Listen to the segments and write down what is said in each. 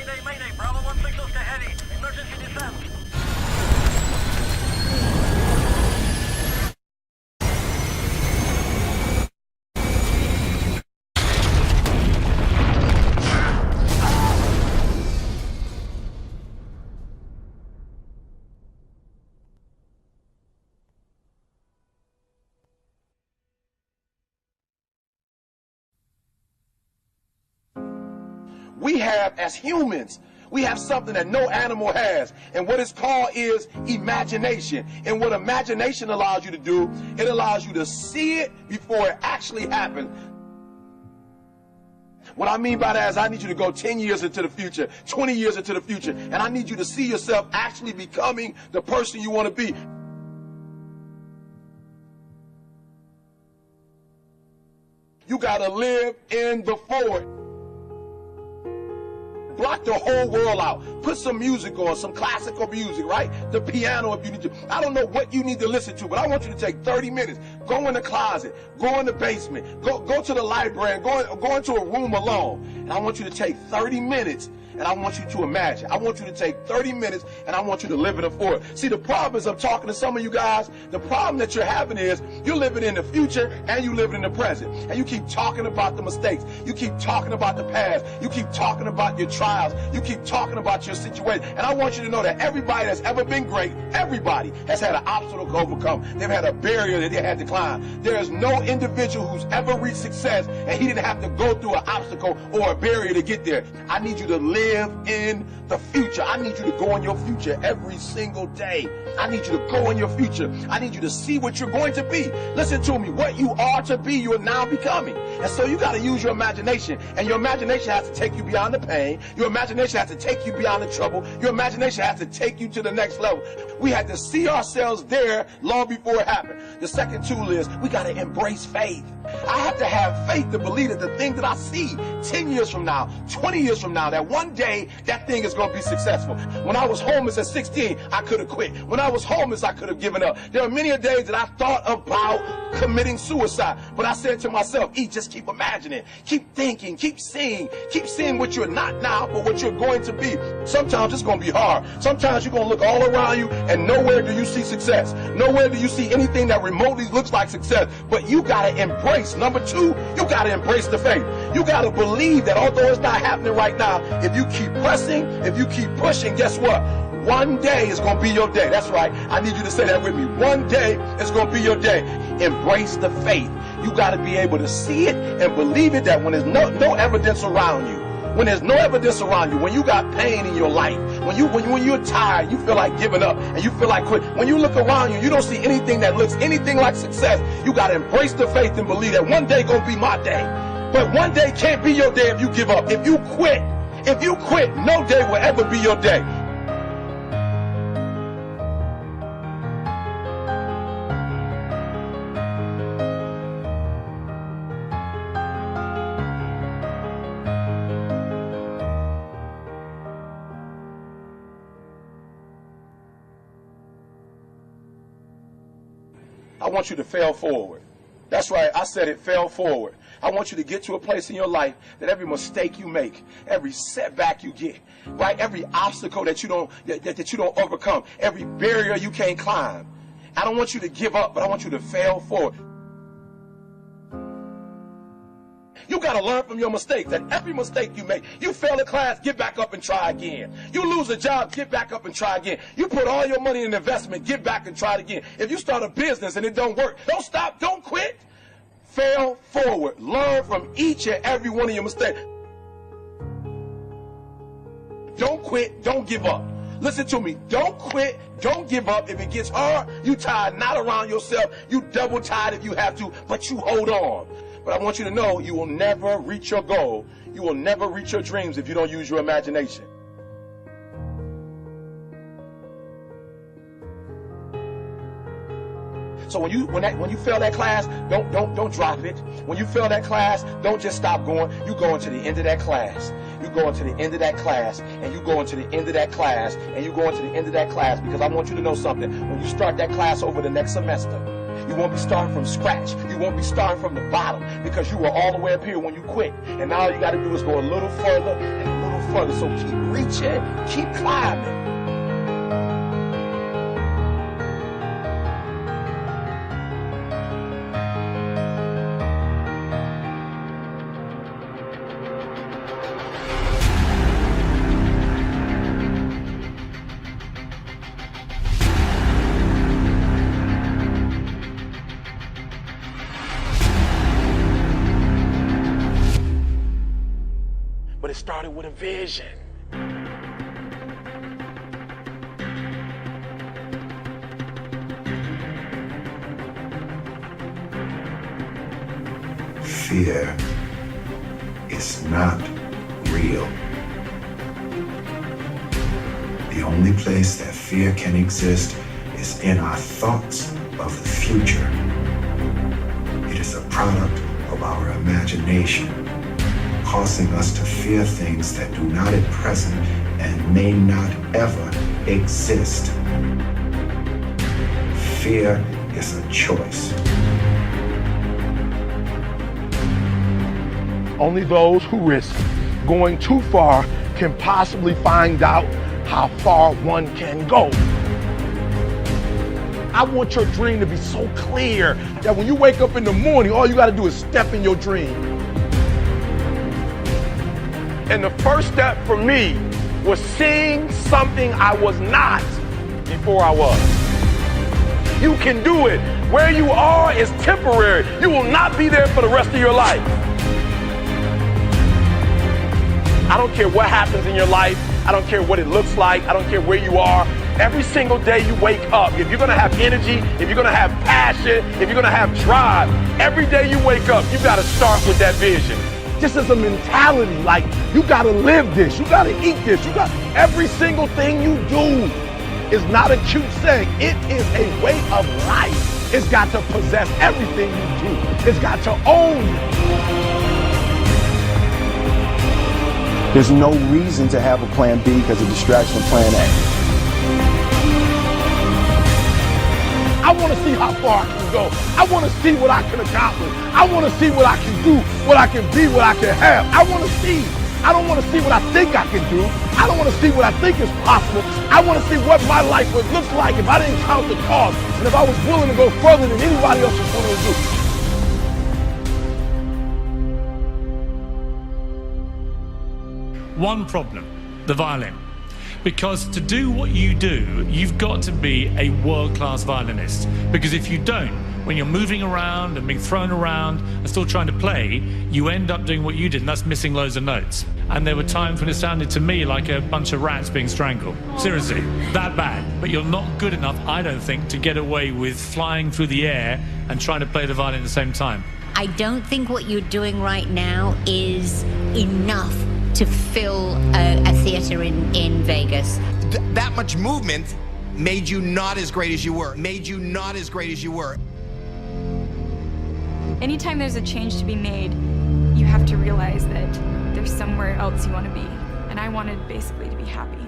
Mayday, mayday. Bravo 16 to heavy. Emergency descent. We have, as humans, we have something that no animal has. And what it's called is imagination. And what imagination allows you to do, it allows you to see it before it actually happens. What I mean by that is I need you to go 10 years into the future, 20 years into the future, and I need you to see yourself actually becoming the person you want to be. You got to live in the forward. Block the whole world out. Put some music on, some classical music, right? The piano if you need to. I don't know what you need to listen to, but I want you to take 30 minutes. Go in the closet. Go in the basement. Go to the library. Go into a room alone. And I want you to take 30 minutes and I want you to imagine. I want you to take 30 minutes and I want you to live in the forward. See, the problem is I'm talking to some of you guys. The problem that you're having is you're living in the future and you're living in the present. And you keep talking about the mistakes. You keep talking about the past. You keep talking about your trials. You keep talking about your situation. And I want you to know that everybody that's ever been great, everybody has had an obstacle to overcome. They've had a barrier that they had to climb. There is no individual who's ever reached success and he didn't have to go through an obstacle or a barrier to get there. I need you to live in the future. I need you to go in your future every single day. I need you to go in your future. I need you to see what you're going to be. Listen to me. What you are to be, you are now becoming. And so you got to use your imagination. And your imagination has to take you beyond the pain. Your imagination has to take you beyond the trouble. Your imagination has to take you to the next level. We had to see ourselves there long before it happened. The second tool is we got to embrace faith. I have to have faith to believe that the thing that I see 10 years from now, 20 years from now, that one day that thing is going to be successful. When I was homeless at 16, I could have quit. When I was homeless, I could have given up. There are many days that I thought about committing suicide. But I said to myself, just keep imagining, keep thinking, keep seeing what you're not now, but what you're going to be. Sometimes it's going to be hard. Sometimes you're going to look all around you and nowhere do you see success. Nowhere do you see anything that remotely looks like success. But you got to embrace. Number two, you got to embrace the faith. You got to believe that although it's not happening right now, if you keep pressing, if you keep pushing, guess what? One day is going to be your day. That's right. I need you to say that with me. One day is going to be your day. Embrace the faith. You got to be able to see it and believe it, that when there's no evidence around you, when there's no evidence around you, when you got pain in your life, when you're tired, you feel like giving up and you feel like quit. When you look around you, you don't see anything that looks anything like success. You got to embrace the faith and believe that one day going to be my day. But one day can't be your day if you give up. If you quit, no day will ever be your day. I want you to fail forward. That's right, I said it, fail forward. I want you to get to a place in your life that every mistake you make, every setback you get, right, every obstacle that you don't overcome, every barrier you can't climb. I don't want you to give up, but I want you to fail forward. You got to learn from your mistakes, that every mistake you make, you fail a class, get back up and try again. You lose a job, get back up and try again. You put all your money in investment, get back and try it again. If you start a business and it don't work, don't stop, don't quit. Fail forward. Learn from each and every one of your mistakes. Don't quit, don't give up. Listen to me, don't quit, don't give up. If it gets hard, you tired, not around yourself, you double tired if you have to, but you hold on. But I want you to know you will never reach your goal. You will never reach your dreams if you don't use your imagination. So when you fail that class, don't drop it. When you fail that class, don't just stop going. You go into the end of that class. You go into the end of that class, and you go into the end of that class, and you go into the end of that class, because I want you to know something. When you start that class over the next semester, you won't be starting from scratch. You won't be starting from the bottom, because you were all the way up here when you quit. And now all you got to do is go a little further and a little further. So keep reaching, keep climbing. But it started with a vision. Fear is not real. The only place that fear can exist is in our thoughts of the future. It is a product of our imagination, causing us to fear things that do not at present and may not ever exist. Fear is a choice. Only those who risk going too far can possibly find out how far one can go. I want your dream to be so clear that when you wake up in the morning, all you gotta do is step in your dream. And the first step for me was seeing something I was not before I was. You can do it. Where you are is temporary. You will not be there for the rest of your life. I don't care what happens in your life. I don't care what it looks like. I don't care where you are. Every single day you wake up, if you're gonna have energy, if you're gonna have passion, if you're gonna have drive, every day you wake up, you gotta start with that vision. Just as a mentality, like you gotta live this, you gotta eat this, you got every single thing you do is not a cute saying. It is a way of life. It's got to possess everything you do. It's got to own you. There's no reason to have a plan B because it distracts from plan A. I want to see how far I can go. I want to see what I can accomplish. I want to see what I can do, what I can be, what I can have. I want to see. I don't want to see what I think I can do. I don't want to see what I think is possible. I want to see what my life would look like if I didn't count the cost and if I was willing to go further than anybody else was willing to do. One problem, the violin. Because to do what you do, you've got to be a world-class violinist. Because if you don't, when you're moving around and being thrown around and still trying to play, you end up doing what you did, and that's missing loads of notes. And there were times when it sounded to me like a bunch of rats being strangled. Seriously, that bad. But you're not good enough, I don't think, to get away with flying through the air and trying to play the violin at the same time. I don't think what you're doing right now is enough to fill a theater in Vegas. That much movement made you not as great as you were. Made you not as great as you were. Anytime there's a change to be made, you have to realize that there's somewhere else you want to be. And I wanted basically to be happy.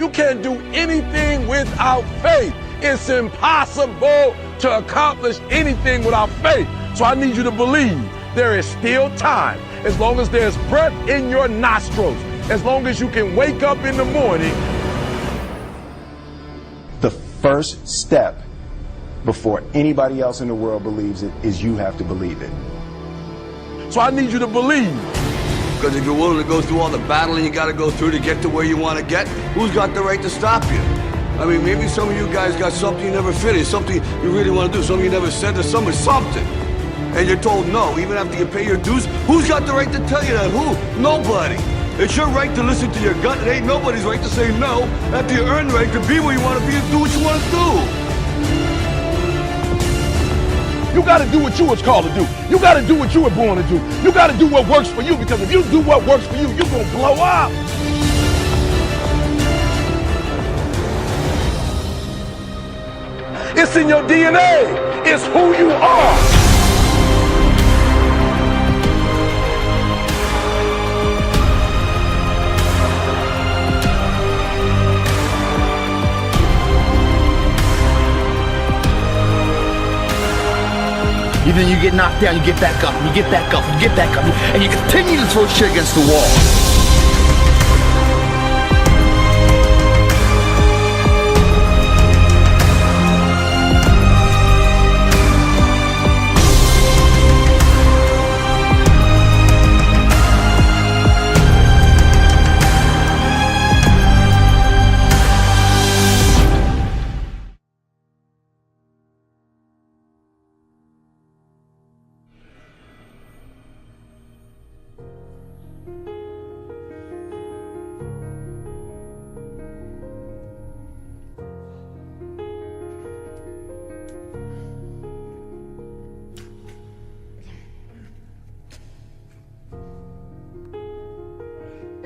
You can't do anything without faith. It's impossible to accomplish anything without faith. So I need you to believe there is still time. As long as there's breath in your nostrils, as long as you can wake up in the morning. The first step before anybody else in the world believes it is you have to believe it. So I need you to believe. Because if you're willing to go through all the battling you got to go through to get to where you want to get, who's got the right to stop you? I mean, maybe some of you guys got something you never finished, something you really want to do, something you never said to someone, something. And you're told no, even after you pay your dues. Who's got the right to tell you that? Who? Nobody. It's your right to listen to your gut. It ain't nobody's right to say no after you earn the right to be where you want to be and do what you want to do. You got to do what you was called to do. You got to do what you were born to do. You got to do what works for you, because if you do what works for you, you're going to blow up. It's in your DNA. It's who you are. Then you get knocked down, you get back up, and you get back up, and you get back up, and you continue to throw shit against the wall.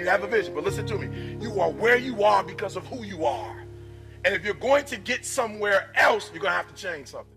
You have a vision, but listen to me. You are where you are because of who you are. And if you're going to get somewhere else, you're going to have to change something.